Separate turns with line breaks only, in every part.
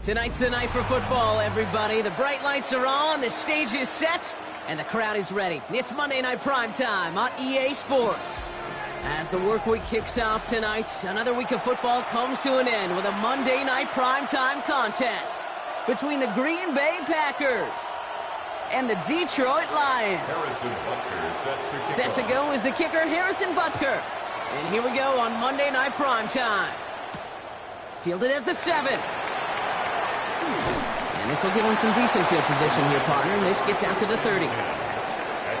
Tonight's the night for football, everybody. The bright lights are on, the stage is set, and the crowd is ready. It's Monday Night Primetime on EA Sports. As the work week kicks off tonight, another week of football comes to an end with a Monday Night Primetime contest between the Green Bay Packers and the Detroit Lions.
Harrison Butker
set to go is the kicker, Harrison Butker. And here we go on Monday Night Primetime. Fielded at the 7. And this will give him some decent field position here, partner. And this gets out to the 30.
At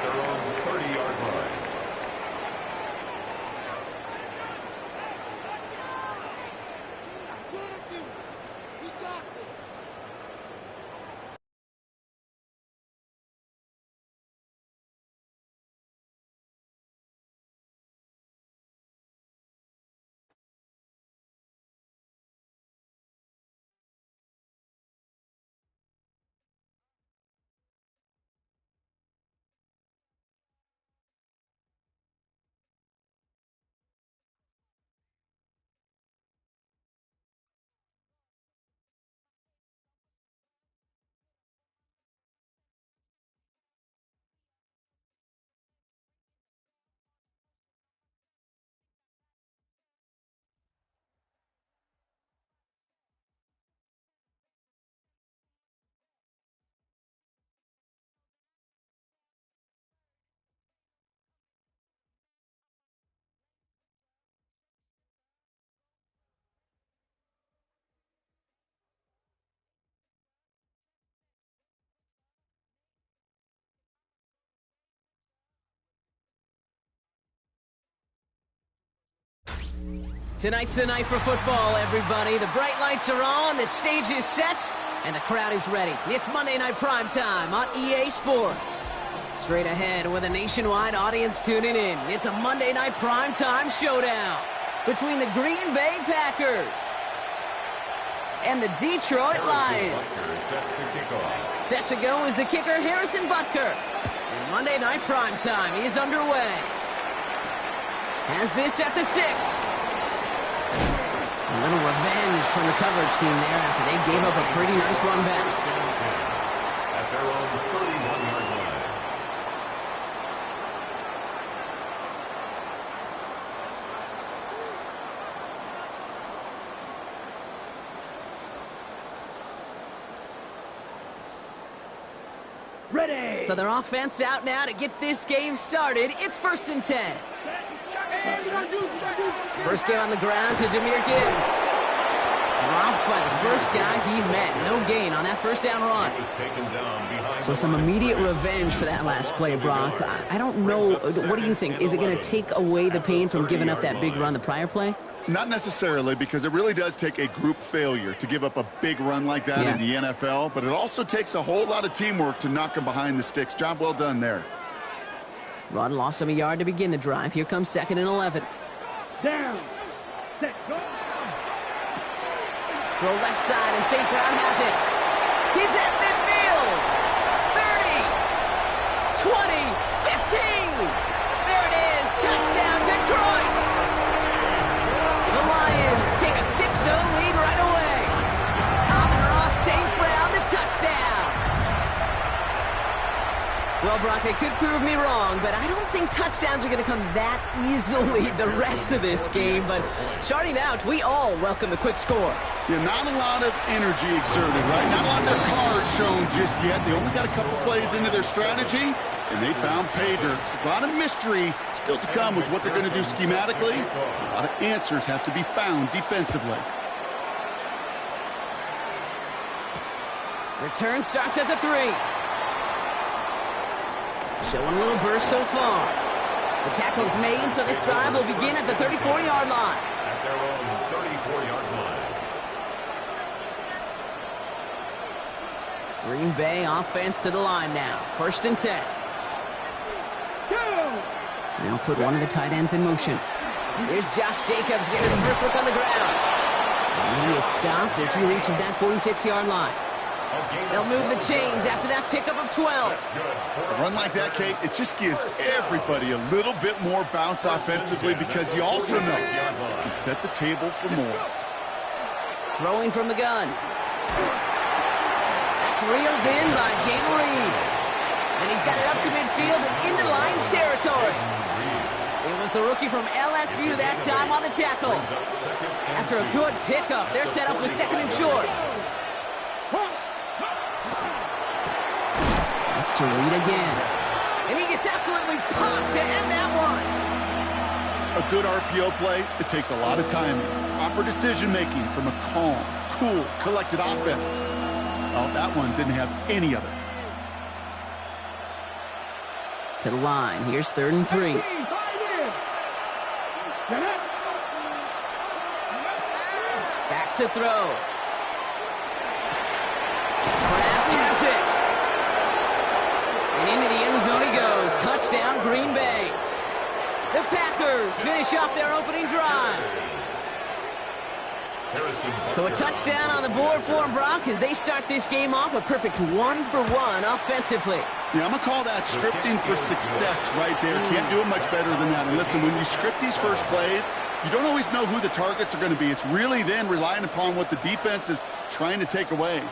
their own 30-yard line.
Tonight's the night for football, everybody. The bright lights are on, the stage is set, and the crowd is ready. It's Monday Night Primetime on EA Sports. Straight ahead with a nationwide audience tuning in, it's a Monday Night Primetime showdown between the Green Bay Packers and the Detroit Lions. Set to go is the kicker, Harrison Butker. And Monday Night Primetime is underway. Has this at the 6. A little revenge from the coverage team there after they gave up a pretty nice run back.
At their own 31-yard line.
Ready.
So their offense out now to get this game started. It's 1st and 10. First game on the ground to Jahmyr Gibbs. Dropped by the first guy he met. No gain on that first down run. So some immediate revenge for that last play, Brock. I don't know. What do you think? Is it going to take away the pain from giving up that big run the prior play?
Not necessarily, because it really does take a group failure to give up a big run like that in the NFL. But it also takes a whole lot of teamwork to knock him behind the sticks. Job well done there.
Run lost him a yard to begin the drive. Here comes 2nd and 11.
Down. Set. Go.
Throw left side, and St. Brown has it. He's at midfield. 30, 20, 15. There it is. Touchdown, Detroit. The Lions take a 6-0 lead right away. Amon-Ra St. Brown, the touchdown. Well, Brock, they could prove me wrong, but I don't think touchdowns are going to come that easily the rest of this game. But starting out, we all welcome the quick score.
Yeah, not a lot of energy exerted, right? Not a lot of their cards shown just yet. They only got a couple plays into their strategy, and they found pay dirt. A lot of mystery still to come with what they're going to do schematically. A lot of answers have to be found defensively.
Return starts at the 3. Showing a little burst so far. The tackle's made, so this drive will begin at the 34-yard line.
At their own 34-yard line.
Green Bay offense to the line now. 1st and 10. They'll put one of the tight ends in motion. Here's Josh Jacobs getting his first look on the ground. And he is stopped as he reaches that 46-yard line. They'll move the chains after that pickup of 12.
A run like that, Kate, it just gives everybody a little bit more bounce offensively because you also know you can set the table for more.
Throwing from the gun. That's reeled in by Jalen Reed. And he's got it up to midfield and into Lions territory. It was the rookie from LSU that time on the tackle. After a good pickup, they're set up with second and short. That's to Reed again. And he gets absolutely popped to end that one.
A good RPO play, it takes a lot of time. Proper decision-making from a calm, cool, collected offense. Well, that one didn't have any of it.
To the line. Here's 3rd and 3. Back to throw. Perhaps has it. And into the end zone he goes. Touchdown, Green Bay. The Packers finish off their opening drive. So a touchdown on the board for them, Brock, as they start this game off a perfect 1-for-1 offensively.
Yeah, I'm going to call that scripting for success right there. Can't do it much better than that. And listen, when you script these first plays, you don't always know who the targets are going to be. It's really then relying upon what the defense is trying to take away.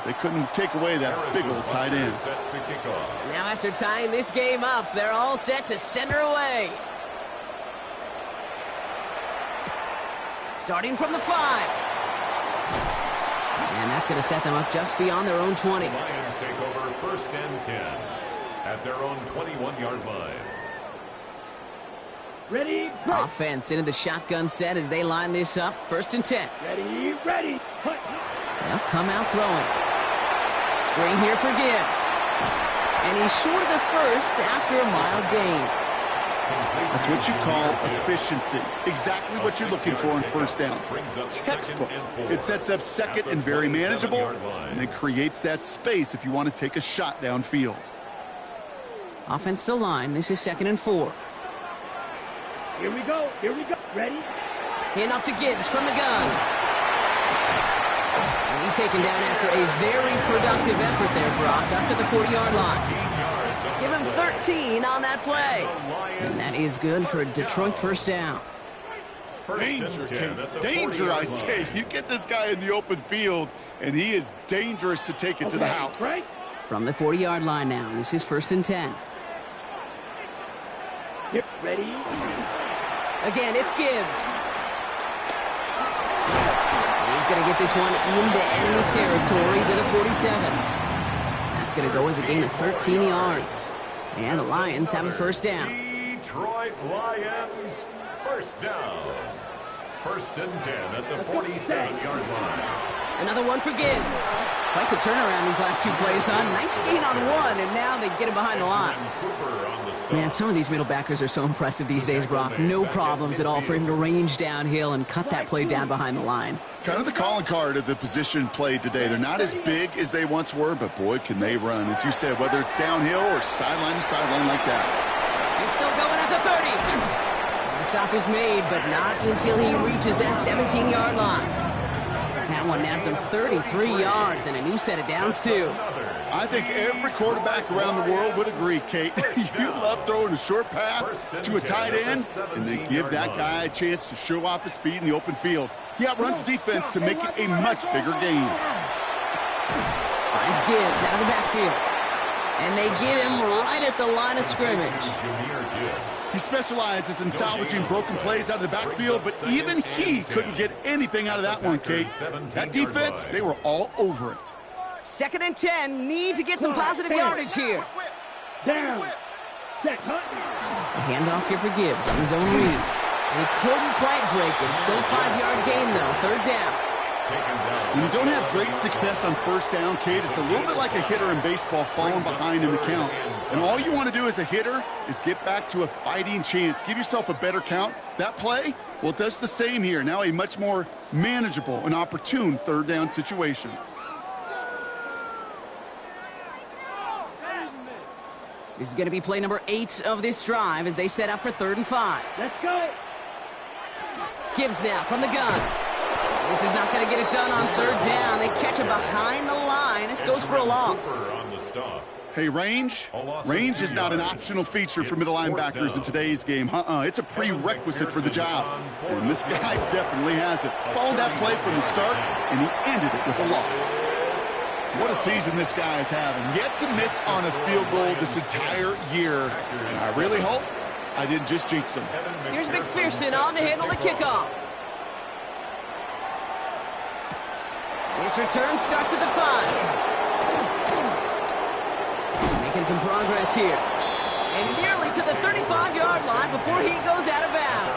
They couldn't take away that big old tight end.
Now after tying this game up, they're all set to send her away. Starting from the 5. And that's going to set them up just beyond their own 20.
The Lions take over 1st and 10 at their own 21-yard line.
Ready, go.
Offense into the shotgun set as they line this up. 1st and 10.
Ready, ready. Put.
They'll come out throwing. Screen here for Gibbs. And he's short of the first after a mild gain.
That's what you call efficiency. Exactly what you're looking for in 1st down. Textbook. It sets up 2nd and very manageable, and it creates that space if you want to take a shot downfield.
Offense to line. This is 2nd and 4.
Here we go. Here we go. Ready?
Hand off to Gibbs from the gun. And he's taken down after a very productive effort there, Brock, up to the 40-yard line. Give him 13 on that play. And that is good for a Detroit 1st down.
Danger, King. Danger, I say. You get this guy in the open field, and he is dangerous to take it to the house.
Right.
From the 40-yard line now. This is 1st and 10.
Get ready.
Again, it's Gibbs. He's going to get this one into enemy territory to the 47. That's going to go as a gain of 13 yards. And the Lions have a 1st down.
Detroit Lions, 1st down. 1st and 10 at the 47-yard line.
Another one for Gibbs. Quite the turnaround these last 2 plays, huh? Nice gain on 1, and now they get him behind the line. Man, some of these middle backers are so impressive these days, Brock. No problems at all for him to range downhill and cut that play down behind the line.
Kind of the calling card of the position played today. They're not as big as they once were, but boy, can they run. As you said, whether it's downhill or sideline to sideline like that.
He's still going at the 30. The stop is made, but not until he reaches that 17-yard line. That one nabs him 33 yards and a new set of downs, too.
I think every quarterback around the world would agree, Kate. You love throwing a short pass to a tight end and then give that guy a chance to show off his speed in the open field. He outruns defense to make it a much bigger gain.
Finds Gibbs out of the backfield. And they get him right at the line of scrimmage.
He specializes in salvaging broken plays out of the backfield, but even he couldn't get anything out of that one, Kate. That defense, they were all over it.
2nd and 10, need to get some positive yardage here.
Down. Set. Cut.
A handoff here for Gibbs on his own read. He couldn't quite break it. Still 5-yard gain, though. 3rd down.
When you don't have great success on 1st down, Kate, it's a little bit like a hitter in baseball falling behind in the count. And all you want to do as a hitter is get back to a fighting chance. Give yourself a better count. That play, well, it does the same here. Now a much more manageable and opportune 3rd down situation.
This is going to be play number 8 of this drive as they set up for 3rd and 5.
Let's go.
Gibbs now from the gun. This is not going to get it done on 3rd down. They catch him behind the line. This goes for a loss.
On the stop.
Hey, range is not an optional feature for middle linebackers in today's game. It's a prerequisite for the job. And this guy definitely has it. Followed that play from the start, and he ended it with a loss. What a season this guy is having. Yet to miss on a field goal this entire year. And I really hope I didn't just jinx him.
Here's McPherson on to handle the kickoff. His return starts at the 5. Making some progress here. And nearly to the 35-yard line before he goes out of bounds.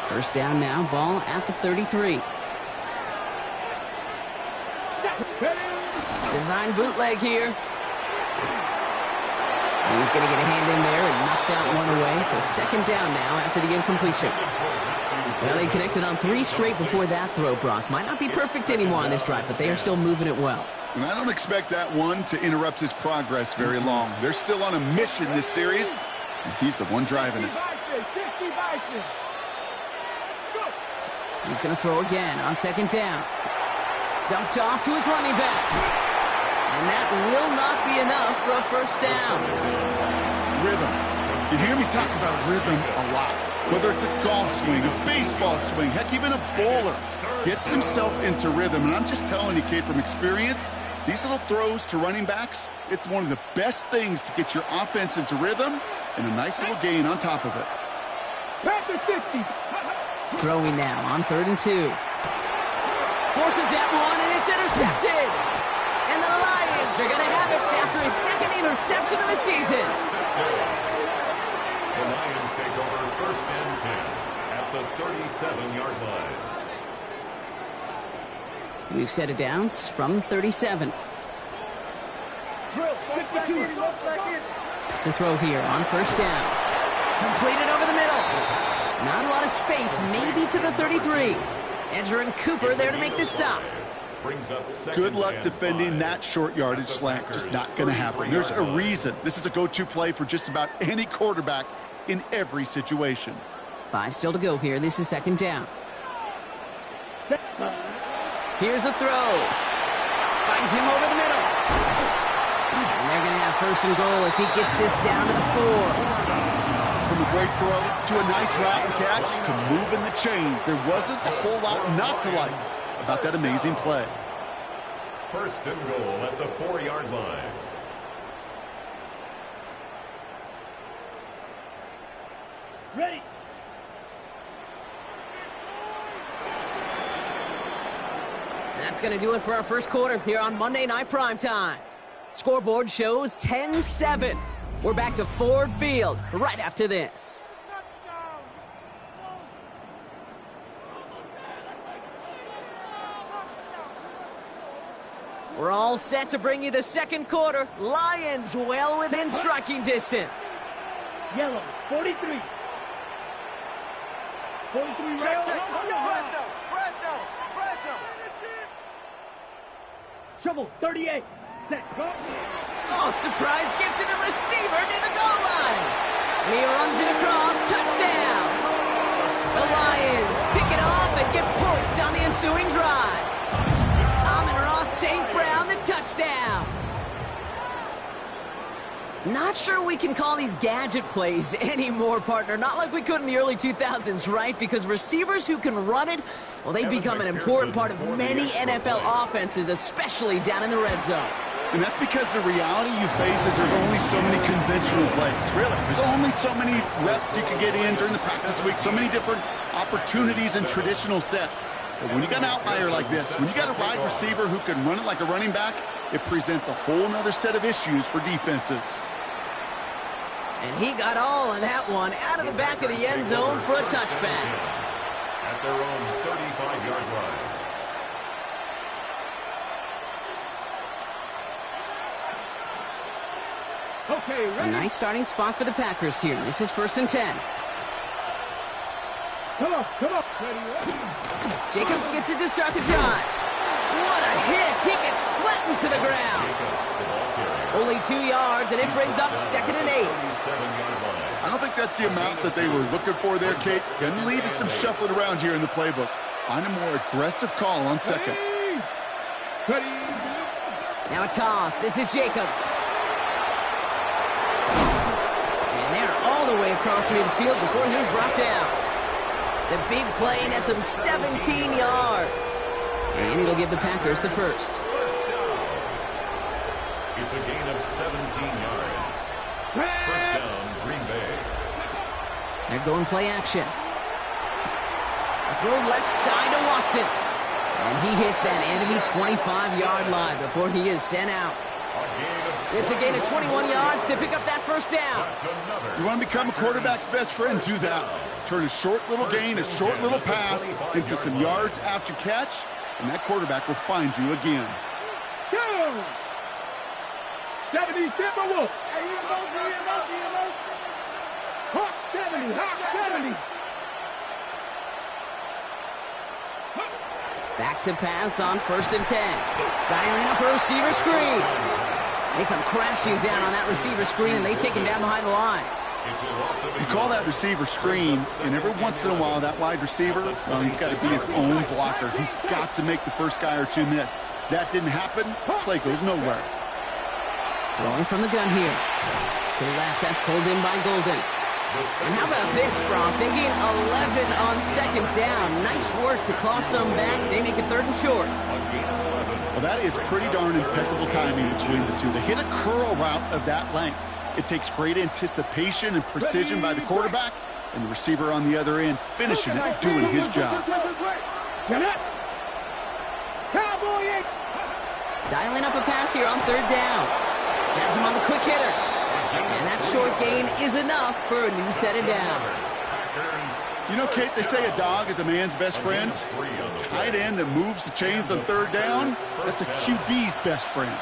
First down now, ball at the 33. Design bootleg here. He's going to get a hand in there and knock that one away. So second down now after the incompletion. Well, they connected on 3 straight before that throw, Brock. Might not be perfect anymore on this drive, but they are still moving it well.
And I don't expect that one to interrupt his progress very long. They're still on a mission this series, and he's the one driving it.
He's going to throw again on second down. Dumped off to his running back. And that will not be enough for a first down.
Rhythm. You hear me talk about rhythm a lot. Whether it's a golf swing, a baseball swing, heck, even a bowler gets himself into rhythm. And I'm just telling you, kid, from experience, these little throws to running backs, it's one of the best things to get your offense into rhythm and a nice little gain on top of it.
Throwing now on 3rd and 2. Forces that one, and it's intercepted. And the Lions are going to have it after his second interception of the season.
The Lions take over 1st and 10 at the 37-yard line.
We've set it down from 37. To throw here on first down. Completed over the middle. Not a lot of space, maybe to the 33. Edger and Cooper there to make the stop.
Good luck defending that short yardage slant. Just not going to happen. There's a reason. This is a go-to play for just about any quarterback in every situation.
5 still to go here. This is second down. Here's a throw. Finds him over the middle. And they're going to have 1st and goal as he gets this down to the 4.
From a great throw to a nice route and catch to moving the chains. There wasn't a whole lot not to like about that amazing play.
1st and goal at the 4-yard line.
Ready.
That's going to do it for our first quarter here on Monday Night Primetime. Scoreboard shows 10-7. We're back to Ford Field right after this. We're all set to bring you the second quarter. Lions well within striking distance.
Yellow, 43. 43 right. Check. Fresno. Shovel, 38. Set, go.
Oh, surprise gift to the receiver near the goal line. And he runs it across. Touchdown. The Lions pick it off and get points on the ensuing drive. Amon-Ra St. Brown, the touchdown. Not sure we can call these gadget plays anymore, partner. Not like we could in the early 2000s, right? Because receivers who can run it, well, they become an important part of many NFL offenses, especially down in the red zone.
And that's because the reality you face is there's only so many conventional plays, really. There's only so many reps you can get in during the practice week, so many different opportunities and traditional sets. But when you got an outlier like this, when you got a wide receiver who can run it like a running back, it presents a whole other set of issues for defenses.
And he got all of that one out of the back of the end zone for a touchback.
At their own 35-yard line.
Okay, ready.
A nice starting spot for the Packers here. This is 1st and 10.
Come on. Ready.
Jacobs gets it to start the drive. What a hit. He gets flattened to the ground. Only 2 yards, and it brings up 2nd and 8.
I don't think that's the amount that they were looking for there, Kate. Can lead to some shuffling around here in the playbook. Find a more aggressive call on second.
Ready.
Now a toss. This is Jacobs. And they're all the way across midfield before he's brought down. The big play nets him 17 yards. And it'll give the Packers the first.
First down. It's a gain of 17 yards. First down, Green Bay.
They're going play action. A throw left side to Watson. And he hits that enemy 25-yard line before he is sent out. It's a gain of 21 yards to pick up that first down.
You want to become a quarterback's best friend, do that. Turn a short little gain, a short little pass into some yards after catch, and that quarterback will find you again.
Go! 70 Timberwolves. Hawk 70, Hawk 70.
Back to pass on 1st and 10. Dialing up a receiver screen. They come crashing down on that receiver screen, and they take him down behind the line.
You call that receiver screen, and every once in a while, that wide receiver, well, he's got to be his own blocker. He's got to make the first guy or two miss. That didn't happen. Play goes nowhere.
Throwing from the gun here. To the left, that's pulled in by Golden. And how about this, Bron? They gain 11 on 2nd down. Nice work to claw some back. They make it 3rd and short.
Well, that is pretty darn impeccable timing between the two. They hit a curl route of that length. It takes great anticipation and precision by the quarterback, and the receiver on the other end finishing it, doing his job.
Dialing up a pass here on 3rd down. Has him on the quick hitter. And that short gain is enough for a new set of downs.
You know, Kate, they say a dog is a man's best friend. A tight end that moves the chains on 3rd down, that's a QB's best friend.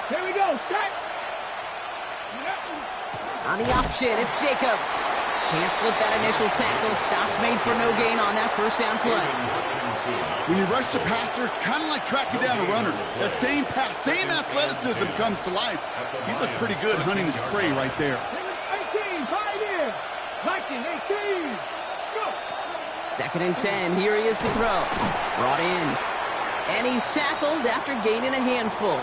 Here we go, start.
On the option, it's Jacobs. Can't slip that initial tackle. Stops made for no gain on that 1st down play.
When you rush the passer, it's kind of like tracking down a runner. That same pass, same athleticism comes to life. He looked pretty good hunting his prey right there.
18, 5 in. Viking, 18. Go.
2nd and 10. Here he is to throw. Brought in. And he's tackled after gaining a handful.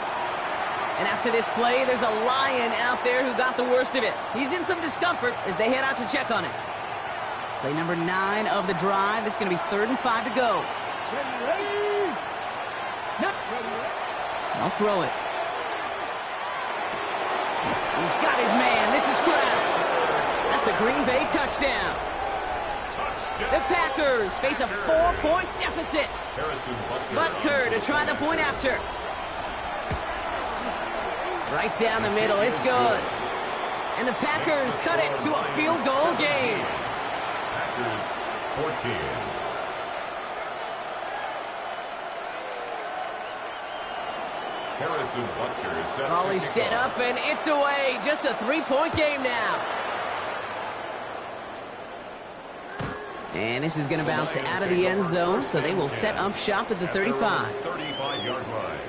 And after this play, there's a Lion out there who got the worst of it. He's in some discomfort as they head out to check on it. Play number 9 of the drive. It's going to be 3rd and 5 to go.
Ready.
I'll throw it. He's got his man. This is Kraft. That's a Green Bay touchdown. The Packers face a 4-point deficit. Butker to try the point after. Right down the middle, it's good. And the Packers cut it to a field goal game.
Packers 14. Harrison Butker is set.
Ball is set up, and it's away. Just a 3-point game now. And this is going to bounce out of the end zone, so they will set up shop at the 35.
35-yard line.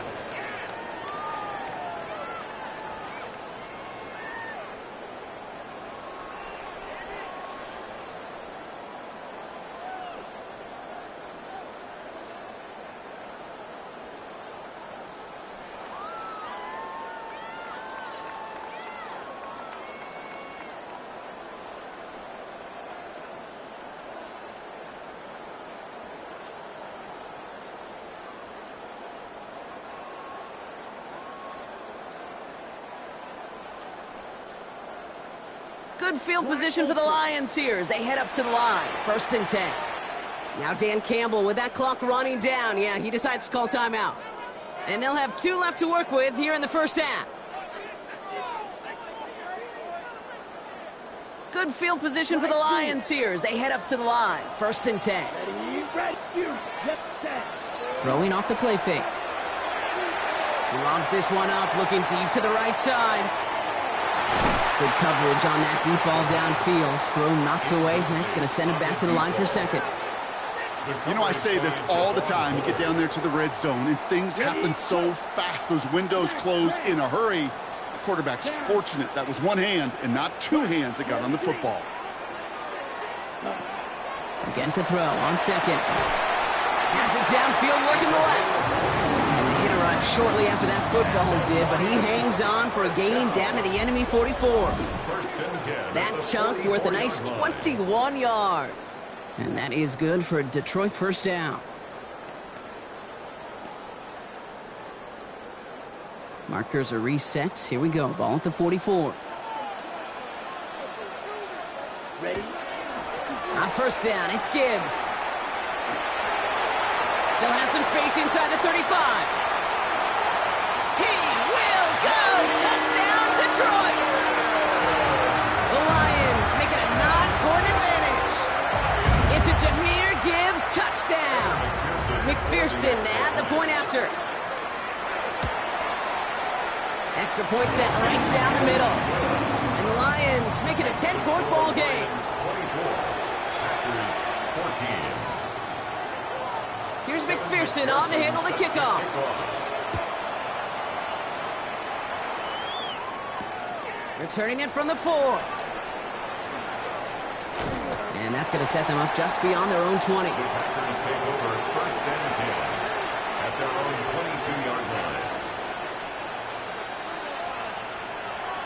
Good field position for the Lions here as they head up to the line. 1st and 10. Now Dan Campbell with that clock running down. Yeah, he decides to call timeout. And they'll have 2 left to work with here in the 1st half. Good field position for the Lions here as they head up to the line. 1st and 10. Throwing off the play fake. He lobs this one up, looking deep to the right side. Good coverage on that deep ball downfield. Throw knocked away. That's going to send him back to the line for 2nd.
You know, I say this all the time. You get down there to the red zone, and things happen so fast. Those windows close in a hurry. The quarterback's fortunate that was one hand and not 2 hands that got on the football.
Again to throw on 2nd. Has it downfield, working the left. And the hitter on shortly after that football did, but he hangs on for a gain down to the enemy 44.
First and 10.
That chunk worth a nice 21 yards. And that is good for a Detroit first down. Markers are reset. Here we go. Ball at the 44.
Ready?
On first down, it's Gibbs. Still has some space inside the 35. He will go! Touchdown, Detroit! The Lions make it a 9-point advantage. It's a Jahmyr Gibbs touchdown. McPherson at the point after. Extra point set right down the middle. And the Lions make it a 10-point ball game.
24. Packers 14.
Here's McPherson on to handle the kickoff. Returning it from the 4. And that's going to set them up just beyond their own 20.
The Packers take over first and 10 at their own 22-yard line.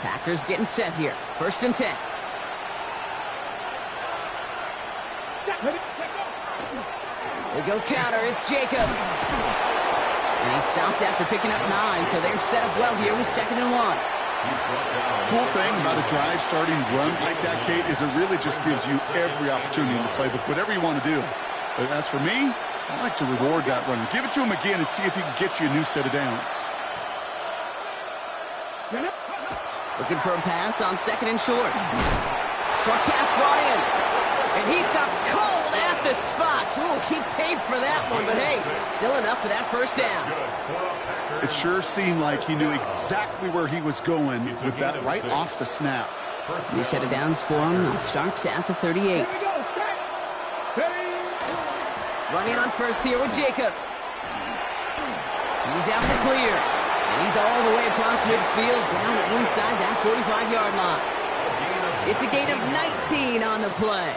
Packers getting set here. First and 10. They go counter. It's Jacobs. And he stopped after picking up 9, so they're set up well here with 2nd and 1.
Cool thing about a drive starting run like that, Kate, is it really just gives you every opportunity in the playbook, whatever you want to do. But as for me, I like to reward that run. Give it to him again and see if he can get you a new set of downs.
Looking for a pass on 2nd and short. Short pass brought in. And he stopped cold at the spot. Ooh, he paid for that one, but hey, still enough for that first down.
It sure seemed like he knew exactly where he was going with that right off the snap.
New set of downs for him. Starts at the 38. Running on first here with Jacobs. He's out the clear. And he's all the way across midfield down inside that 45-yard line. It's a gain of 19 on the play.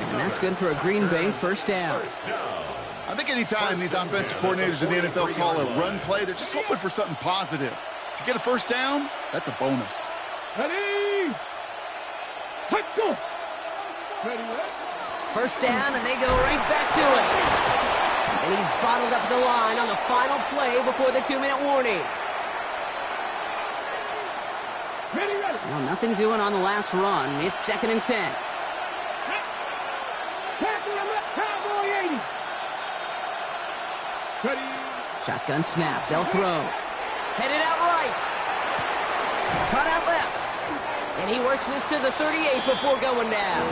And that's good for a Green Bay first down.
I think anytime these offensive coordinators in the NFL call a run play, they're just hoping for something positive. To get a first down, that's a bonus.
Ready? Go! Ready,
First down, and they go right back to it. And he's bottled up the line on the final play before the 2-minute warning.
Ready.
Well, nothing doing on the last run. It's 2nd and 10.
Cowboy 80. Ready.
Shotgun snap. They'll throw. Headed out right. Cut out left. And he works this to the 38 before going down.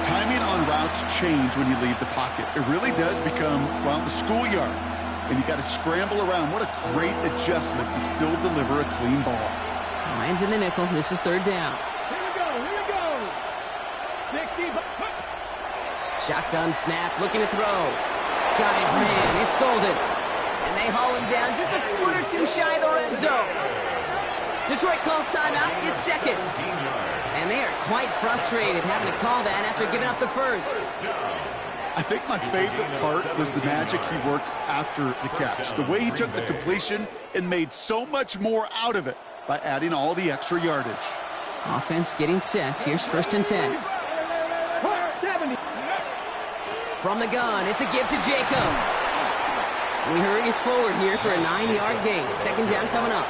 Timing on routes change when you leave the pocket. It really does become, well, the schoolyard. And you got to scramble around. What a great adjustment to still deliver a clean ball.
Lions in the nickel. This is 3rd down.
Here we go. 60.
Shotgun snap. Looking to throw. Got his man. It's Golden. And they haul him down just a foot or two shy of the red zone. Detroit calls timeout. It's 2nd. And they are quite frustrated having to call that after giving up the first.
I think my favorite part was the magic he worked after the catch. The way he took the completion and made so much more out of it by adding all the extra yardage.
Offense getting set. Here's 1st and 10.
70.
From the gun, it's a give to Jacobs. And he hurries forward here for a 9-yard gain. 2nd down coming up.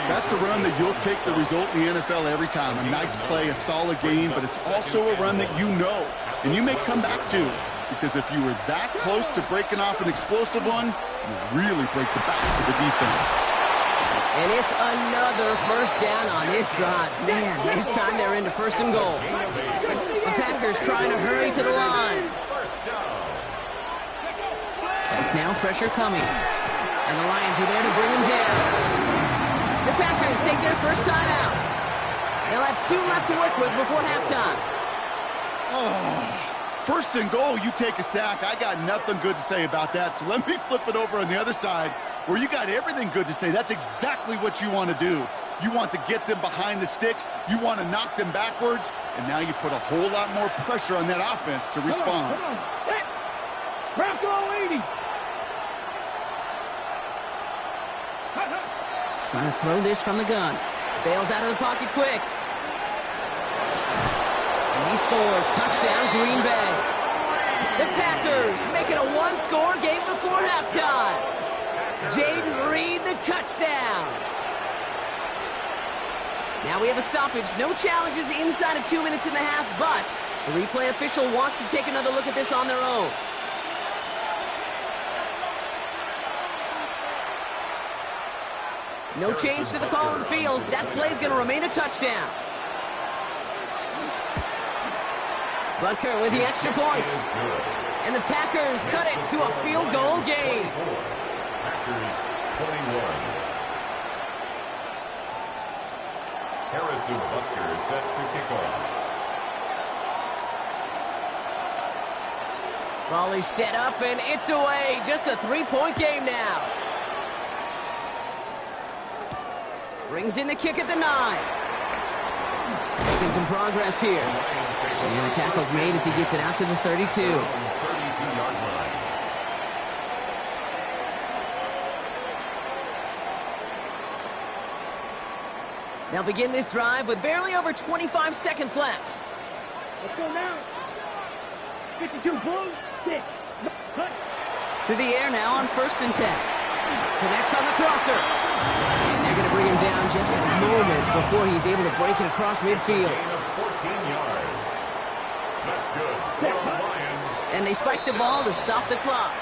That's a run that you'll take the result in the NFL every time. A nice play, a solid gain, but it's also a run that you know and you may come back to. Because if you were that close to breaking off an explosive one, you really break the backs of the defense.
And it's another first down on this drive. Man, this time they're into 1st and goal. The Packers trying to hurry to the line. Now pressure coming. And the Lions are there to bring him down. The Packers take their first time out. They'll have 2 left to work with before halftime.
Oh, 1st and goal, you take a sack. I got nothing good to say about that. So let me flip it over on the other side where you got everything good to say. That's exactly what you want to do. You want to get them behind the sticks. You want to knock them backwards. And now you put a whole lot more pressure on that offense to respond.
Bronco 80.
Trying to throw this from the gun. Bails out of the pocket quick. And he scores. Touchdown, Green Bay. The Packers make it a one-score game before halftime. Jaden Reed, the touchdown. Now we have a stoppage. No challenges inside of 2 minutes and a half, but the replay official wants to take another look at this on their own. No change to the call on the field. So that play is going to remain a touchdown. Butker with the extra point. And the Packers cut it to a field goal game.
Packers 21. Harrison Butker set to kick off.
Ball is set up and it's away. Just a three-point game now. Brings in the kick at the 9. Making some progress here. And the tackle's made as he gets it out to the 32.
32-yard line.
They'll begin this drive with barely over 25 seconds left.
Let's go now. 52, boom, 6. Cut.
To the air now on 1st and 10. Connects on the crosser. And they're going to bring him down just a moment before he's able to break it across midfield.
14 yards. That's good. Go Lions.
And they spike the ball to stop the clock.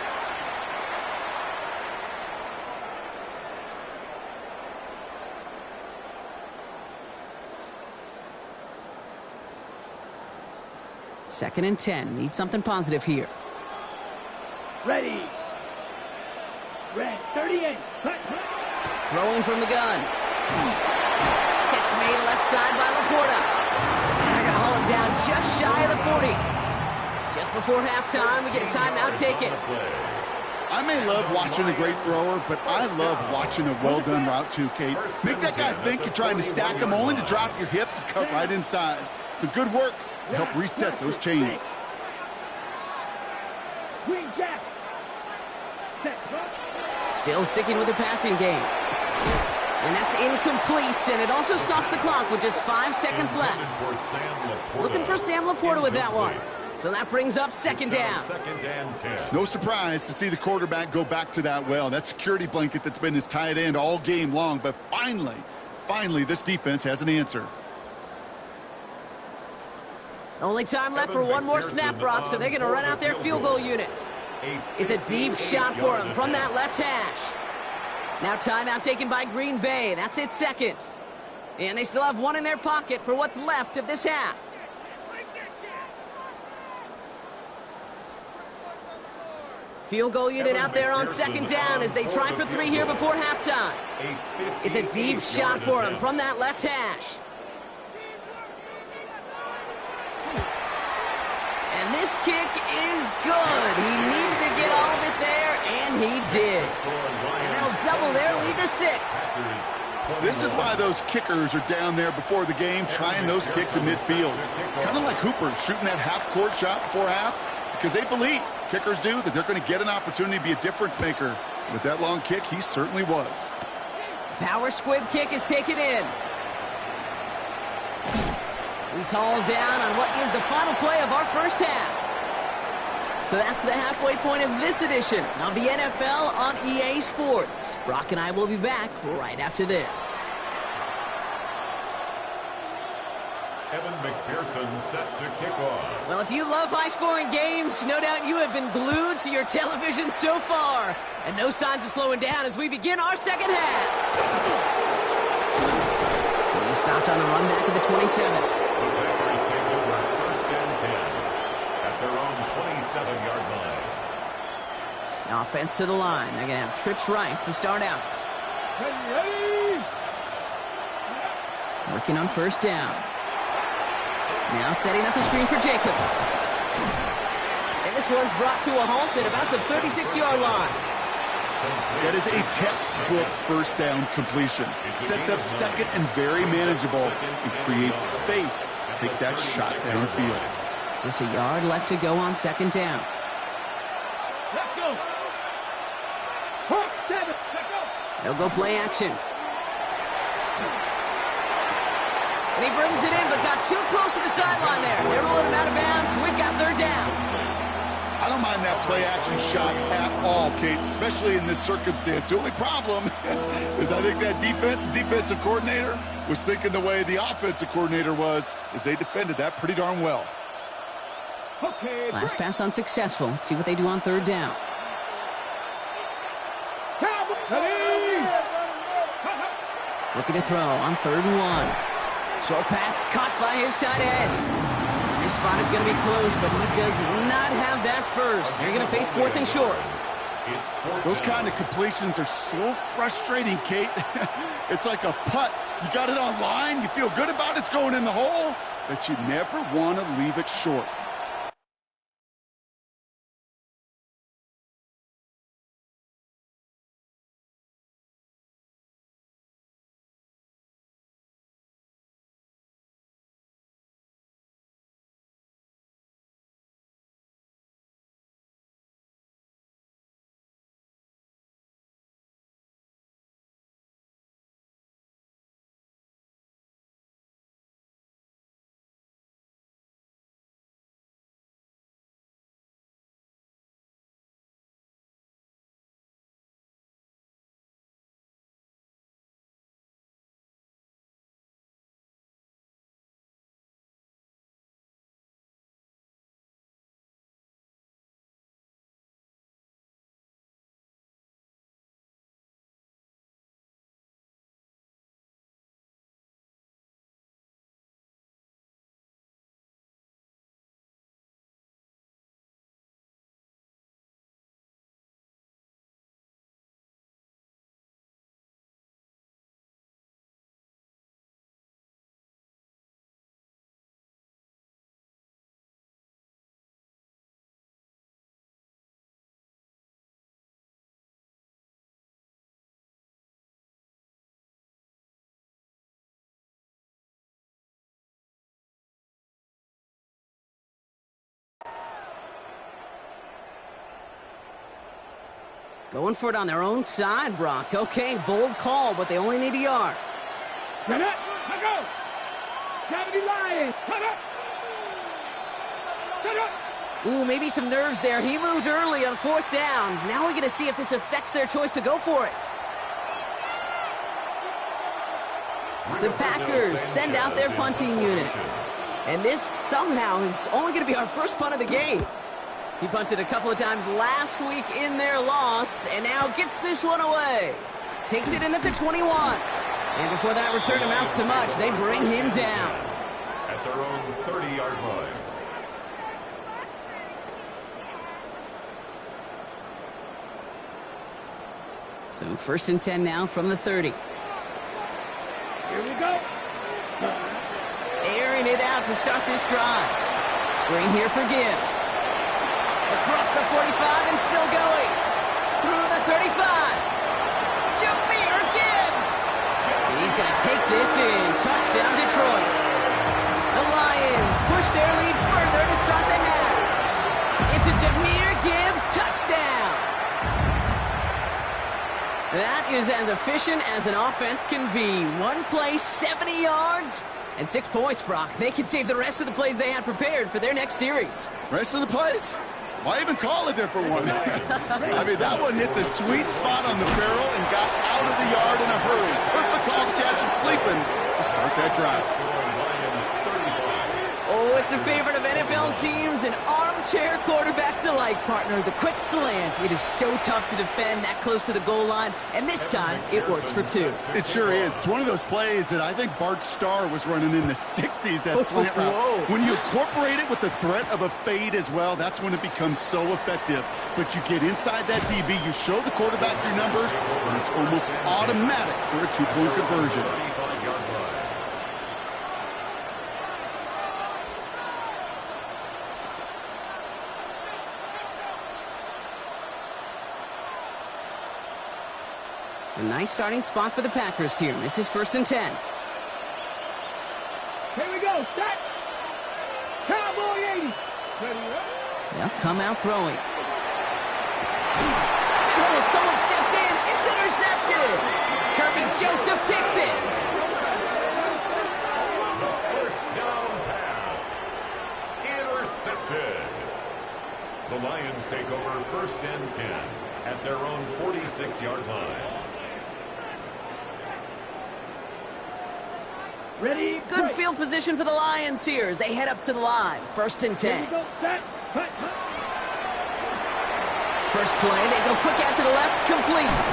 Second and 10. Need something positive here.
Ready. Red, 38. Cut.
Throwing from the gun. Catch made left side by Laporta. And they're going to haul him down just shy of the 40. Just before halftime, we get a timeout taken.
I may love watching a great thrower, but I love watching a well-done route too, Kate. Make that guy think you're trying to stack him only to drop your hips and cut right inside. Some good work to help reset those chains.
Green Jack. Set.
Still sticking with the passing game. And that's incomplete, and it also stops the clock with just 5 seconds left. Looking for Sam Laporta with that one. So that brings up second down.
Second and 10.
No surprise to see the quarterback go back to that well. That security blanket that's been his tight end all game long, but finally, this defense has an answer.
Only time left for one more snap, Brock, so they're going to run out their field goal unit. It's a deep shot for him from that left hash. Now timeout taken by Green Bay. That's its second. And they still have one in their pocket for what's left of this half. Field goal unit out there on second down as they try for 3 here before halftime. It's a deep shot for him from that left hash. And this kick is good. He needed to get all of it there, and he did. And that'll double their lead to 6.
This is why those kickers are down there before the game trying those kicks in midfield. Kind of like Hooper shooting that half-court shot before half, because they believe, kickers do, that they're going to get an opportunity to be a difference maker. With that long kick, he certainly was.
Power squib kick is taken in. He's hauled down on what is the final play of our first half. So that's the halfway point of this edition of the NFL on EA Sports. Brock and I will be back right after this.
Evan McPherson set to kick off.
Well, if you love high-scoring games, no doubt you have been glued to your television so far. And no signs of slowing down as we begin our second half. He stopped on the run back at the 27.
The Packers take over first and 10 at their own 27-yard line.
Now offense to the line. They're going to have trips right to start out. Working on first down. Now setting up the screen for Jacobs. And this one's brought to a halt at about the 36-yard line.
That is a textbook first down completion. Sets up second and very manageable and creates space to take that shot downfield.
Just a yard left to go on second down.
Let's go. 7. Let's go.
They'll go play action. And he brings it in, but got too close to the sideline there. They're rolling him out of bounds. We've got third down.
I don't mind that play-action shot at all, Kate, especially in this circumstance. The only problem is I think that defensive coordinator was thinking the way the offensive coordinator was, as they defended that pretty darn well.
Okay,
Last pass unsuccessful. Let's see what they do on third down. Looking to throw on 3rd and 1. Short pass caught by his tight end. This spot is going to be close, but he does not have that first. They're going to face 4th and short.
Those kind of completions are so frustrating, Kate. It's like a putt. You got it on line, you feel good about it's going in the hole, but you never want to leave it short.
Going for it on their own side, Brock. Okay, bold call, but they only need a yard.
Get up, go! Diddy Die, cut up! Shut up!
Ooh, maybe some nerves there. He moved early on 4th down. Now we're going to see if this affects their choice to go for it. The Packers send out their punting unit. And this somehow is only going to be our first punt of the game. He punted a couple of times last week in their loss, and now gets this one away. Takes it in at the 21. And before that return amounts to much, they bring him down.
At their own 30-yard line.
So 1st and 10 now from the 30.
Here we go.
Airing it out to start this drive. Screen here for Gibbs. Across the 45 and still going. Through the 35. Jameer Gibbs. He's going to take this in. Touchdown, Detroit. The Lions push their lead further to start the half. It's a Jameer Gibbs touchdown. That is as efficient as an offense can be. One play, 70 yards, and 6 points, Brock. They can save the rest of the plays they had prepared for their next series.
Rest of the plays? Why even call a different one? I mean, that one hit the sweet spot on the barrel and got out of the yard in a hurry. Perfect call to catch him sleeping to start that drive.
Oh, it's a favorite of NFL teams and armchair quarterbacks alike, partner. The quick slant. It is so tough to defend that close to the goal line, and this time it works for 2.
It sure is. It's one of those plays that I think Bart Starr was running in the 60s, that slant route.
Whoa.
When you incorporate it with the threat of a fade as well, that's when it becomes so effective. But you get inside that DB, you show the quarterback your numbers, and it's almost automatic for a 2-point conversion.
A nice starting spot for the Packers here. This is 1st and 10.
Here we go. Set. Cowboy 80.
They'll come out throwing. Oh, someone stepped in. It's intercepted. Kirby Joseph picks it.
over 1st and 10 at their own 46-yard line.
Ready?
Good field position for the Lions here as they head up to the line. 1st and 10. First play, they go quick out to the left, complete.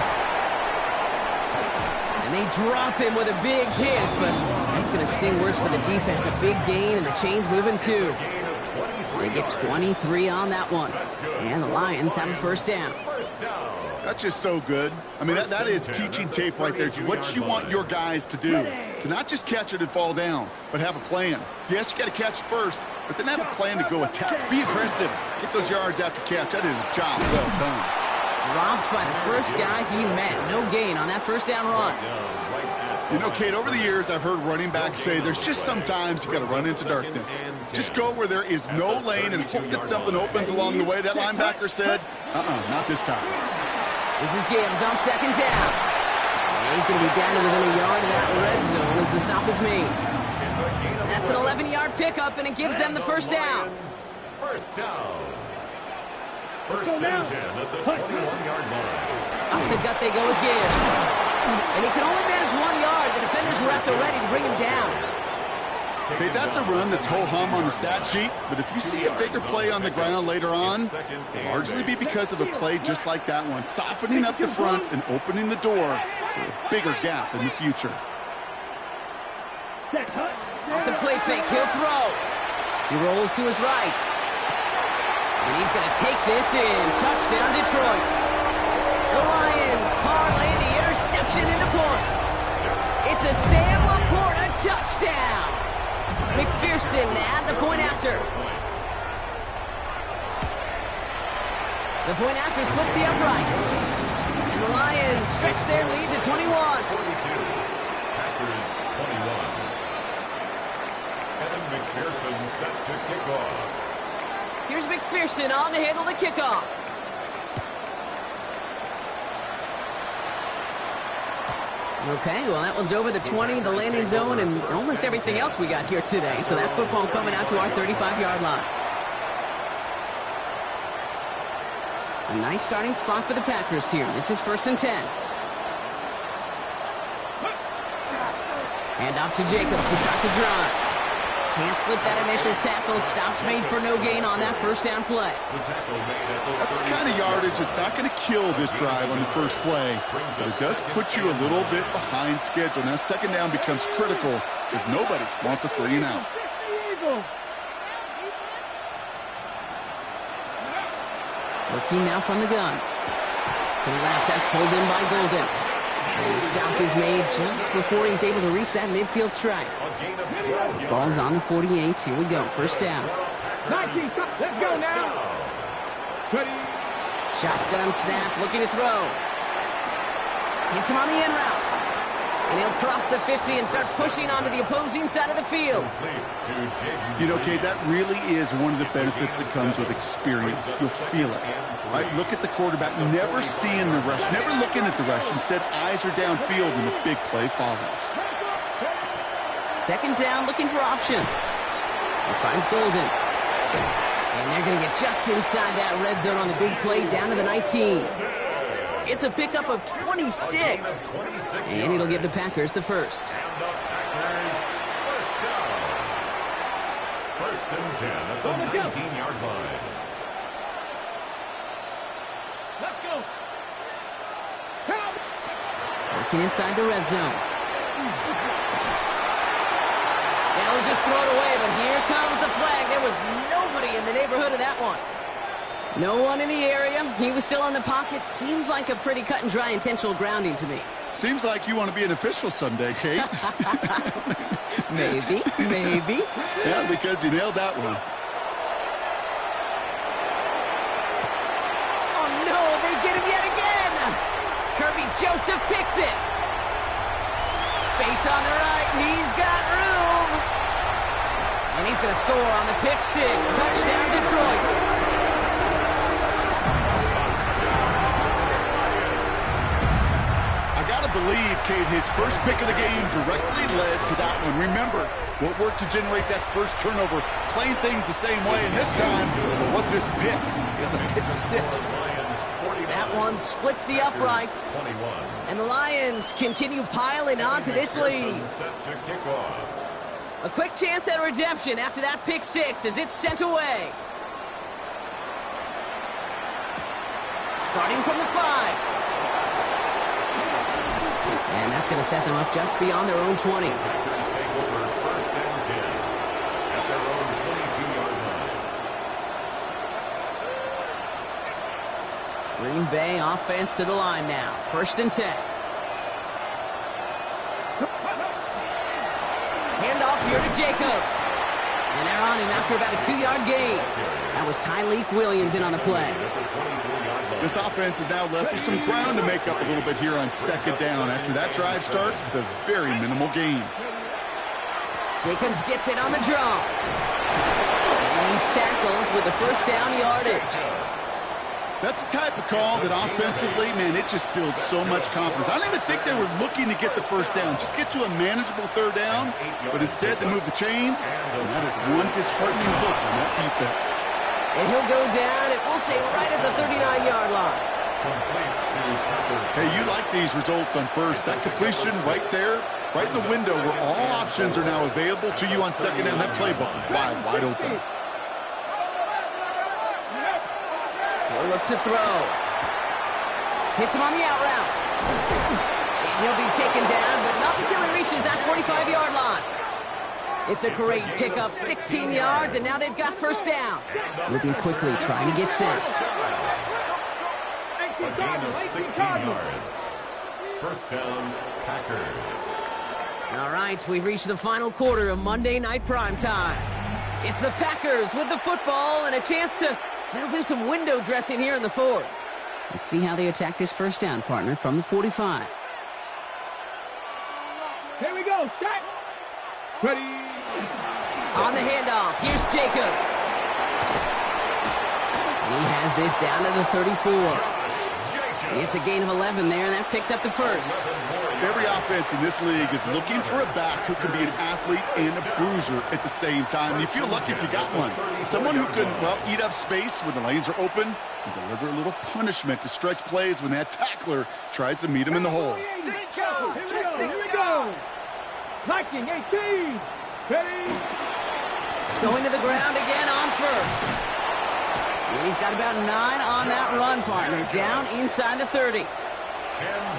And they drop him with a big hit, but that's going to sting worse for the defense. A big gain, and the chain's moving too. They get 23 on that one. And the Lions have a 1st down.
That's just so good. I mean, that is teaching tape right there. It's what you want your guys to do. To not just catch it and fall down, but have a plan. Yes, you got to catch it first, but then have a plan to go attack. Be aggressive. Get those yards after catch. That is a job well done.
Dropped by the first guy he met. No gain on that 1st down run.
You know, Kate, over the years, I've heard running backs say there's just sometimes you got to run into darkness. Just go where there is no lane and hope that something opens along the way. That linebacker said, not this time.
This is Gibbs on 2nd down. And he's going to be down to within a yard of that red zone as the stop is made. That's an 11-yard pickup, and it gives them the 1st down.
1st down. 1st and 10 at the 21-yard line.
Up the gut they go with Gibbs. And he can only manage 1 yard. The defenders were at the ready to bring him down.
Okay, that's a run that's ho-hum on the stat sheet, but if you see a bigger play on the ground later on, it'll largely be because of a play just like that one, softening up the front and opening the door for a bigger gap in the future.
Off the play fake, he'll throw. He rolls to his right. And he's going to take this in. Touchdown, Detroit. The Lions parlay the interception into points. It's a Sam Laporta touchdown. McPherson at the point after. The point after splits the uprights. And the Lions stretch their lead to 21.
42. Packers 21. Evan McPherson set to kick off.
Here's McPherson on to handle the kickoff. Okay, well, that one's over the 20, the landing zone, and almost everything else we got here today. So that football coming out to our 35-yard line. A nice starting spot for the Packers here. This is 1st and 10. Hand off to Jacobs to start the drive. Can't slip that initial tackle. Stops made for no gain on that 1st down play.
That's the kind of yardage that's not going to kill this drive on the first play, but it does put you a little bit behind schedule. Now 2nd down becomes critical because nobody wants a 3 and out.
Working now from the gun. To the left, that's pulled in by Golden. And the stop is made just before he's able to reach that midfield strike. Ball's on the 48. Here we go. 1st down.
19, let's go now.
Shotgun snap, looking to throw. Hits him on the in route. And he'll cross the 50 and start pushing onto the opposing side of the field.
You know, Kate, that really is one of the benefits that comes with experience. You'll feel it. Right? Look at the quarterback, never seeing the rush, never looking at the rush. Instead, eyes are downfield, and the big play follows.
2nd down, looking for options. He finds Golden. And they're going to get just inside that red zone on the big play down to the 19. It's a pickup of 26. And it'll give the Packers the 1st.
And the Packers 1st down. 1st and 10 at the 19-yard line.
Let's go.
Working inside the red zone. They'll just throw it away, but here comes the flag. There was nobody in the neighborhood of that one. No one in the area. He was still in the pocket. Seems like a pretty cut and dry intentional grounding to me.
Seems like you want to be an official someday, Kate.
Maybe.
Yeah, because you nailed that one.
Oh, no, they get him yet again. Kirby Joseph picks it. Space on the right. He's got room. And he's going to score on the pick six. Touchdown, Detroit.
believe, Kate, his first pick of the game directly led to that one. Remember, what worked to generate that first turnover, playing things the same way, and this time, it wasn't just a pick, it was a pick six.
That one splits the uprights. And the Lions continue piling onto this lead. A quick chance at redemption after that pick six as it's sent away. Starting from the 5. And that's going to set them up just beyond their own 20.
Take over first and 10 at their own 22-yard line.
Green Bay offense to the line now. First and 10. Handoff here to Jacobs. And they're on him after about a 2-yard gain. That was Tyleek Williams in on the play.
This offense is now left with some ground to make up a little bit here on second down after that drive starts with a very minimal gain.
Jacobs gets it on the draw. And he's tackled with the first down yardage.
That's the type of call that offensively, man, it just builds so much confidence. I don't even think they were looking to get the first down. Just get to a manageable third down, but instead they move the chains, and that is one disheartening look on that defense.
And he'll go down, and we'll say right at the 39-yard line.
Hey, you like these results on first. That completion right there, right in the window where all options are now available to you on second down. That playbook wide open.
He'll look to throw. Hits him on the out route. And he'll be taken down, but not until he reaches that 45-yard line. It's a great pickup, 16 yards, and now they've got first down. Moving quickly, trying to get set.
A gain of 16 yards. First down, Packers.
All right, we've reached the final quarter of Monday Night Primetime. It's the Packers with the football and a chance to now do some window dressing here in the fourth. Let's see how they attack this first down, partner, from the 45.
Here we go. Set. Ready.
On the handoff, here's Jacobs. And he has this down to the 34. It's a gain of 11 there, and that picks up the first.
Every offense in this league is looking for a back who can be an athlete and a bruiser at the same time. You feel lucky if you got one. Someone who can, well, eat up space when the lanes are open and deliver a little punishment to stretch plays when that tackler tries to meet him in the hole.
Here we go. Liking 18. Ready.
Going to the ground again on first. And he's got about 9 on that run, partner. Down inside the 30.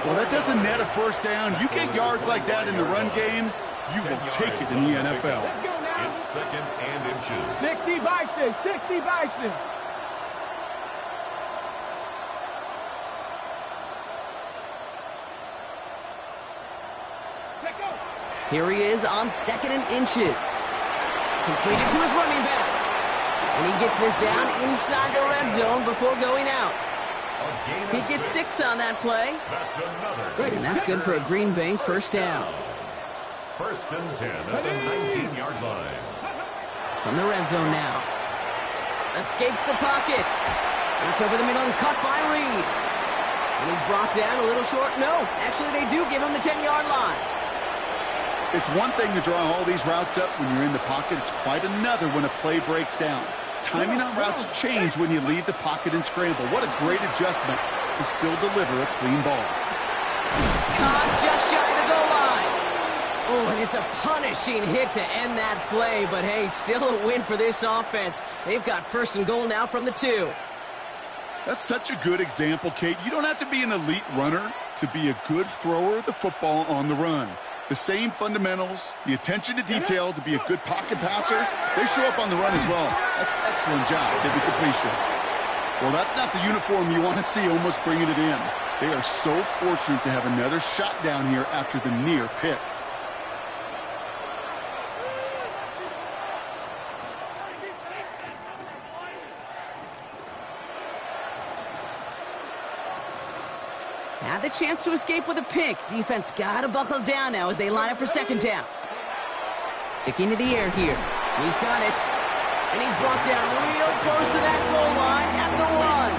Well, that doesn't net a first down. You get yards like that in the run game, you will take it in the NFL.
It's second and inches.
60 Bison. 60 Bison.
Here he is on second and inches. Completed to his running back. And he gets this down inside the red zone before going out. He gets 6 on that play.
That's another.
And that's good for a Green Bay first down.
First and 10 at the 19-yard line.
From the red zone now. Escapes the pocket. That's over the middle and caught by Reed. And he's brought down a little short. No, actually they do give him the 10-yard line.
It's one thing to draw all these routes up when you're in the pocket. It's quite another when a play breaks down. Timing on routes change when you leave the pocket and scramble. What a great adjustment to still deliver a clean ball.
Caught just shy of the goal line. Oh, and it's a punishing hit to end that play. But hey, still a win for this offense. They've got first and goal now from the 2.
That's such a good example, Kate. You don't have to be an elite runner to be a good thrower of the football on the run. The same fundamentals, the attention to detail to be a good pocket passer, they show up on the run as well. That's an excellent job, David completion. Well, that's not the uniform you want to see almost bringing it in. They are so fortunate to have another shot down here after the near pick.
Had the chance to escape with a pick. Defense got to buckle down now as they line up for second down. Sticking to the air here. He's got it. And he's brought down real close to that goal line at the 1.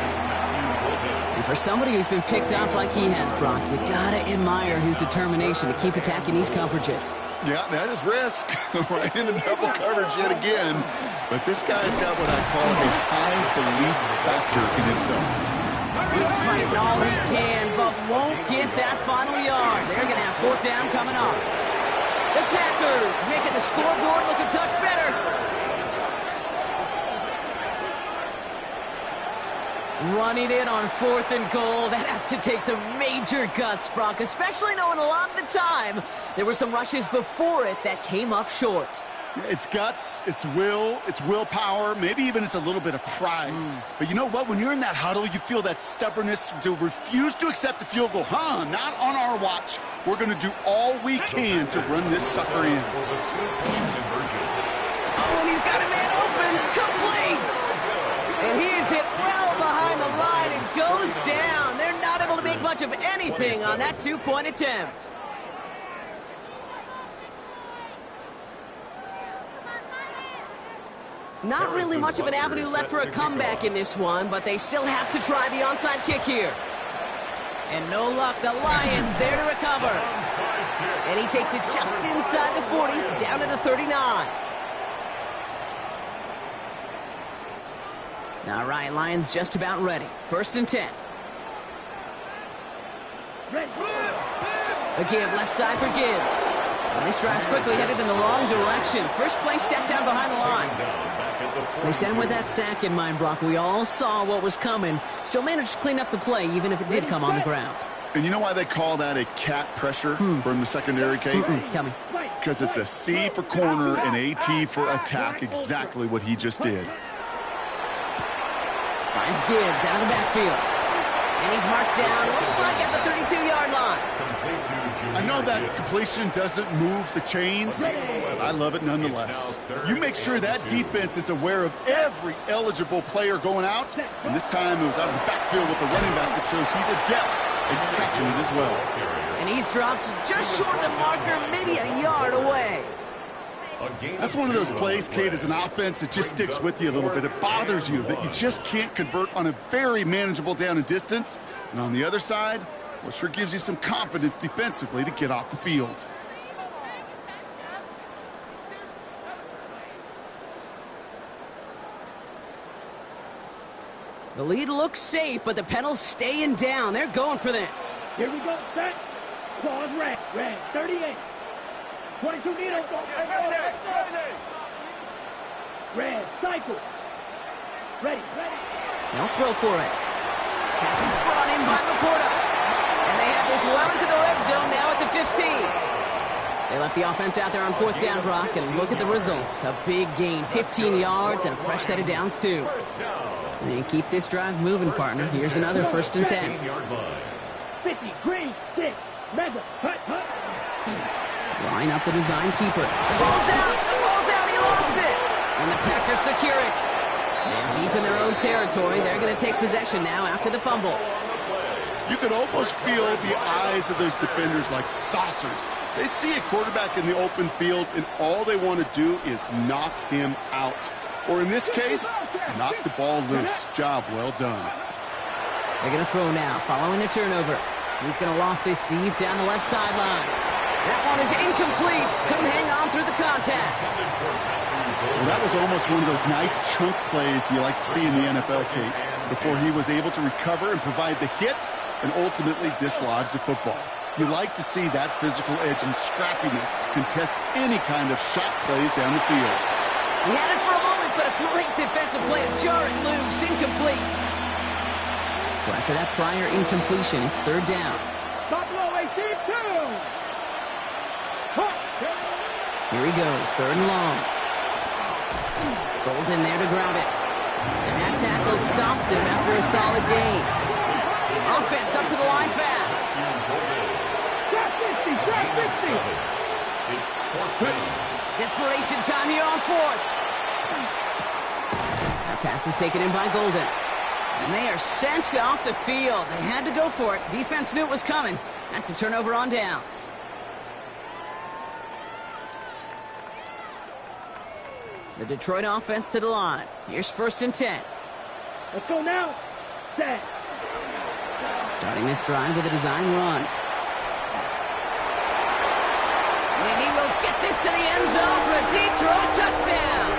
And And for somebody who's been picked off like he has, Brock, you gotta admire his determination to keep attacking these coverages. Yeah, that is risk. Right into double coverage yet again. But this guy's got what I call a high belief factor in himself. He's fighting all he can, but won't get that final yard. They're going to have fourth down coming up. The Packers making the scoreboard look a touch better. Running it on 4th and goal. That has to take some major guts, Brock, especially knowing a lot of the time there were some rushes before it that came up short. It's guts, it's will, it's willpower, maybe even it's a little bit of pride. But you know what? When you're in that huddle, you feel that stubbornness to refuse to accept the field goal. Not on our watch. We're going to do all we can to run this sucker in. Oh, and he's got a man open. Complete! And he is hit well behind the line and goes down. They're not able to make much of anything on that two-point attempt. Not really much of an avenue left for a comeback in this one, but they still have to try the onside kick here. And no luck, the Lions there to recover. And he takes it just inside the 40, down to the 39. All right, Lions just about ready. 1st and 10. A give left side for Gibbs. And this drive's quickly headed in the wrong direction. First play set down behind the line. They sent with that sack in mind, Brock. We all saw what was coming. Still managed to clean up the play, even if it did come on the ground. And you know why they call that a cat pressure from the secondary, Kate? Tell me.
Because it's a C for corner and a T for attack, exactly what he just did.
Finds Gibbs out of the backfield. And he's marked down, looks like at the 32-yard line.
I know that completion doesn't move the chains, but I love it nonetheless. You make sure that defense is aware of every eligible player going out, and this time it was out of the backfield with the running back that shows he's adept at catching it as well.
And he's dropped just short of the marker, maybe a yard away.
That's one of those plays, Kate, as an offense, that just sticks with you a little bit. It bothers you that you just can't convert on a very manageable down and distance. And on the other side, well, sure gives you some confidence defensively to get off the field.
The lead looks safe, but the Penals staying down. They're going for this.
Here we go, set. Pause, red, 38. 22 needles. Red, cycle. Ready.
They'll throw for it. Pass is brought in by Laporta. And they have this well into the red zone now at the 15. They left the offense out there on 4th down, Brock, and look at the results. A big gain, 15 yards, and a fresh set of downs, too. And keep this drive moving, partner. Here's another 1st and 10.
50, green, 6, mega, hut.
Line up the design keeper. The ball's out, he lost it! And the Packers secure it. And deep in their own territory, they're going to take possession now after the fumble.
You could almost feel the eyes of those defenders like saucers. They see a quarterback in the open field, and all they want to do is knock him out. Or in this case, knock the ball loose. Job well done.
They're going to throw now, following the turnover. He's going to loft this deep down the left sideline. That one is incomplete. Couldn't hang on through the contact.
Well, that was almost one of those nice chunk plays you like to see in the NFL, Kate, before he was able to recover and provide the hit and ultimately dislodge the football. You like to see that physical edge and scrappiness to contest any kind of shot plays down the field.
He had it for a moment, but a great defensive play to jar it loose. Incomplete. So after that prior incompletion, it's 3rd down.
Buffalo 18-2.
Here he goes, 3rd and long. Golden there to ground it. And that tackle stops him after a solid gain. Offense up to the line fast.
Drop 50.
It's 4th.
Desperation time here on 4th. That pass is taken in by Golden. And they are sent off the field. They had to go for it. Defense knew it was coming. That's a turnover on downs. The Detroit offense to the line. Here's 1st and 10.
Let's go now. Set.
Starting this drive with a design run. And he will get this to the end zone for a deep throw touchdown.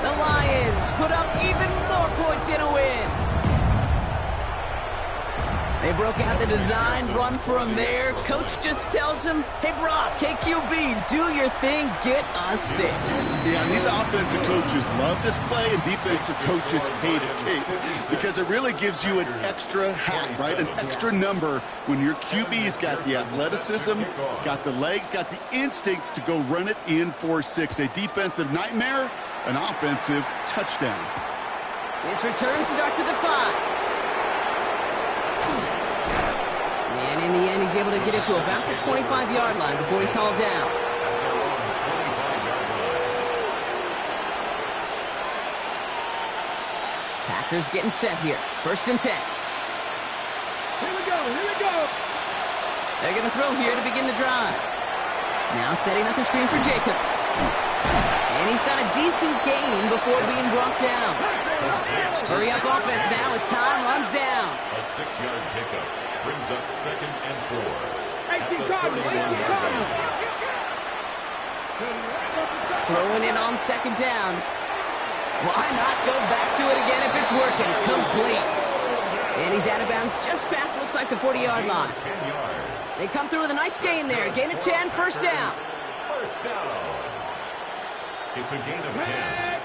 The Lions put up even more points in a win. They broke out the design run for him there. Coach just tells him, hey, Brock, KQB, do your thing, get us 6.
Yeah, and these offensive coaches love this play, and defensive coaches hate it, Kate, because it really gives you an extra hat, right, an extra number when your QB's got the athleticism, got the legs, got the instincts to go run it in for 6. A defensive nightmare, an offensive touchdown.
This return starts at the 5. And in the end, he's able to get it to about the 25-yard line before he's hauled down. Packers getting set here. 1st and 10.
Here we go, here we go.
They're going to throw here to begin the drive. Now setting up the screen for Jacobs. And he's got a decent gain before being brought down. Hurry up offense now as time runs down.
A 6-yard pickup brings up 2nd and 4.
18 Cardinals, 18 Cardinals.
Throwing in on 2nd down. Why not go back to it again if it's working? Complete. And he's out of bounds just past, looks like, the 40-yard line.
10 yards.
They come through with a nice gain there. Gain of 10, 1st down.
1st down. It's a gain of 10.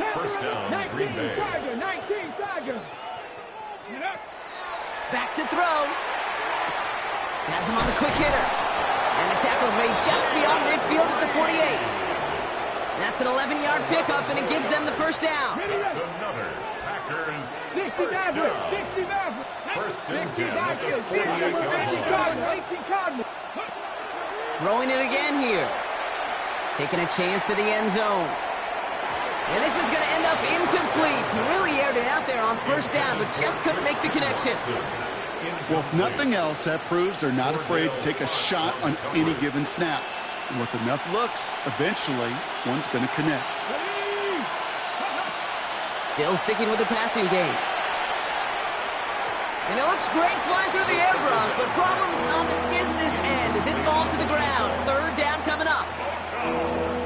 1st down, Green Bay.
19 Tiger.
Back to throw. Has him on the quick hitter. And the tackle's made just beyond midfield at the 48. That's an 11-yard pickup, and it gives them the 1st down.
That's another Packers
60
first down.
60 Maverick.
1st and 10 at the 48-yard line.
18 Cardinals.
Throwing it again here. Taking a chance to the end zone. And this is going to end up incomplete. He really aired it out there on 1st down, but just couldn't make the connection.
Well, if nothing else, that proves they're not afraid to take a shot on any given snap. And with enough looks, eventually, one's going to connect.
Still sticking with the passing game. And it looks great flying through the air, Brock, but problems on the business end as it falls to the ground. 3rd down coming up.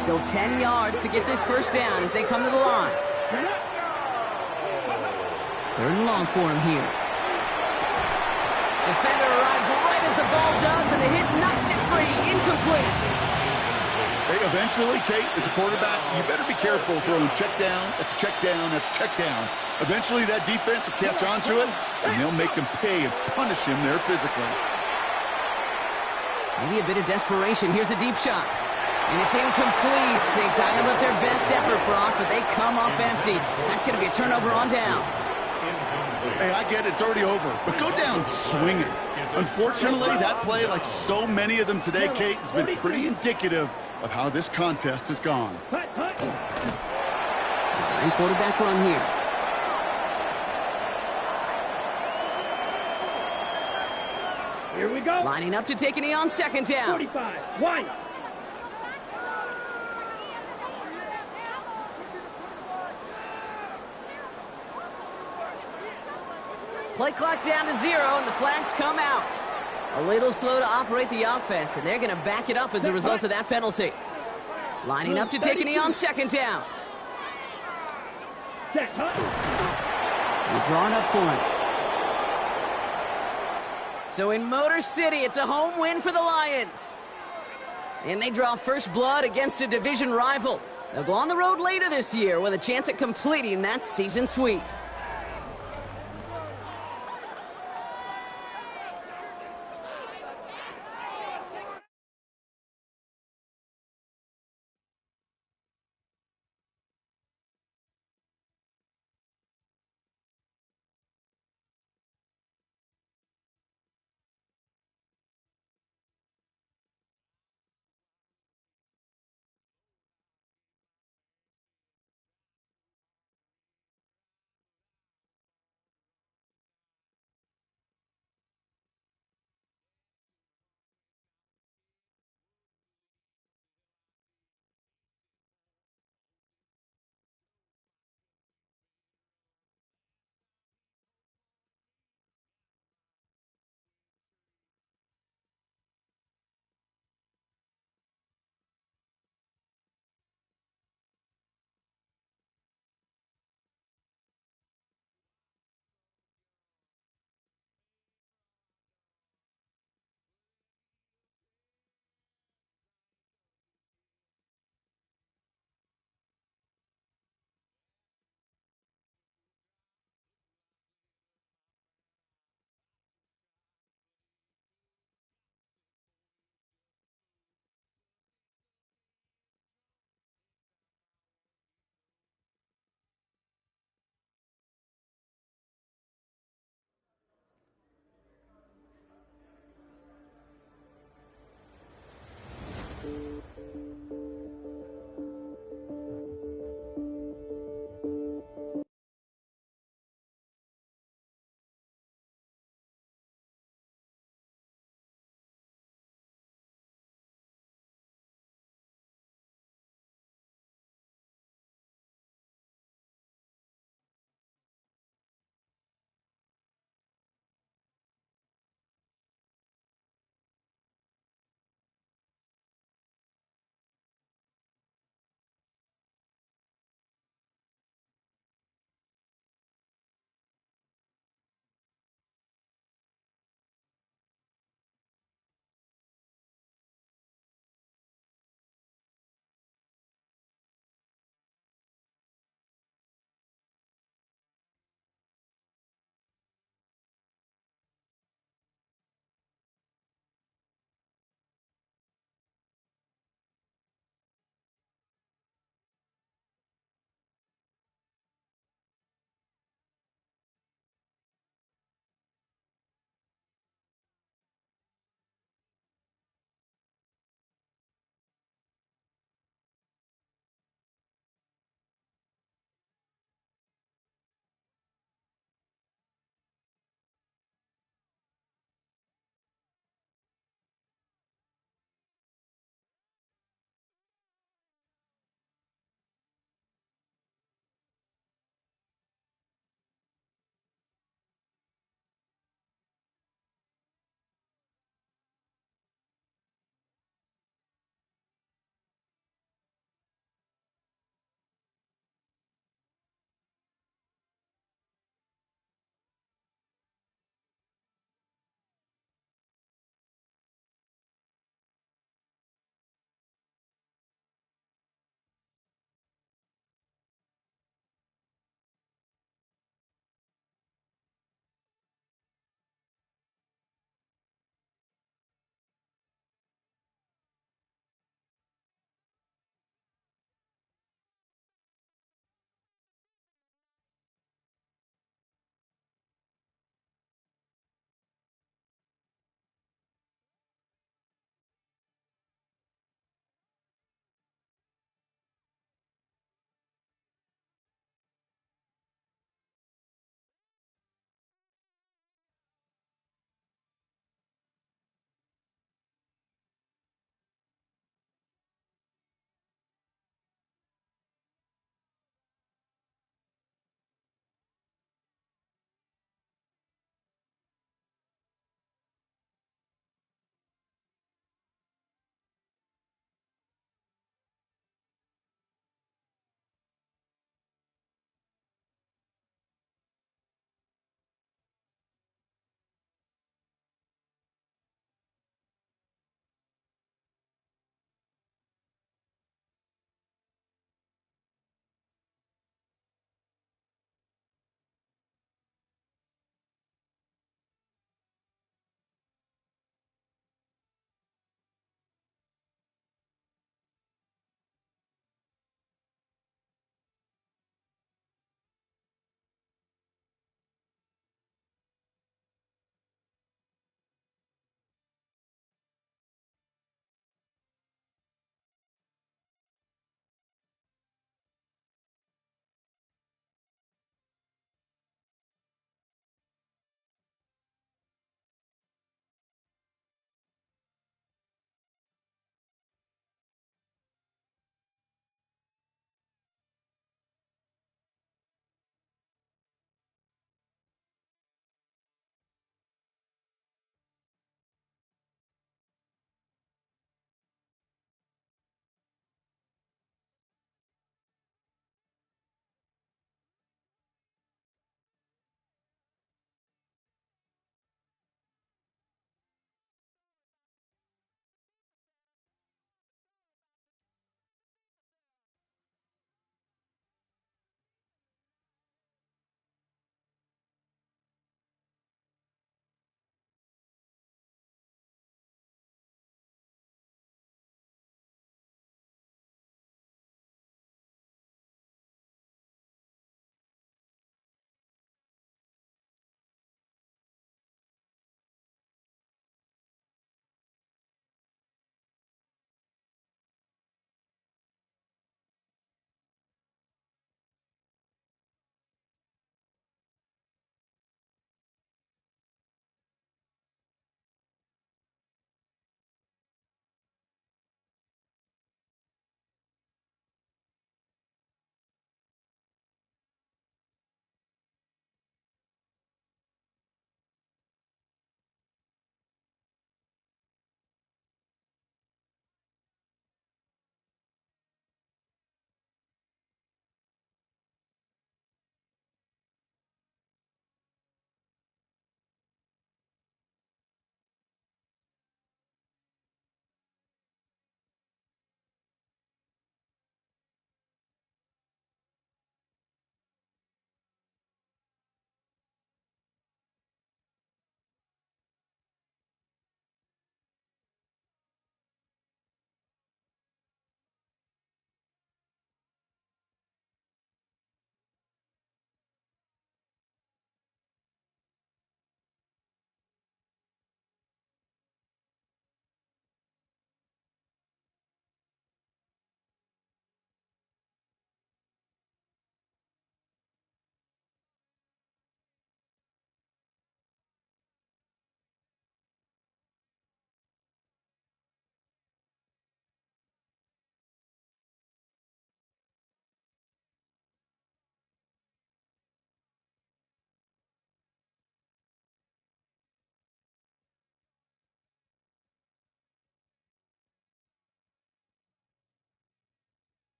Still 10 yards to get this 1st down as they come to the line. 3rd and long for him here. Defender arrives right as the ball does, and the hit knocks it free. Incomplete.
Hey, eventually, Kate, as a quarterback, you better be careful throwing check down after check down after check down. Eventually, that defense will catch on to it, and they'll make him pay and punish him there physically.
Maybe a bit of desperation. Here's a deep shot. And it's incomplete. They dialed up their best effort, Brock, but they come up empty. That's going to be a turnover on downs.
Hey, I get it. It's already over. But go down swinging. Unfortunately, that play, like so many of them today, Kate, has been pretty indicative of how this contest has gone.
Design quarterback run here.
Here we go.
Lining up to take a knee on 2nd down.
45. White.
Play clock down to 0, and the flags come out. A little slow to operate the offense, and they're going to back it up as a result of that penalty. Lining up to take a knee on 2nd down.
Set.
They're drawing up for him. So in Motor City, it's a home win for the Lions. And they draw first blood against a division rival. They'll go on the road later this year with a chance at completing that season sweep.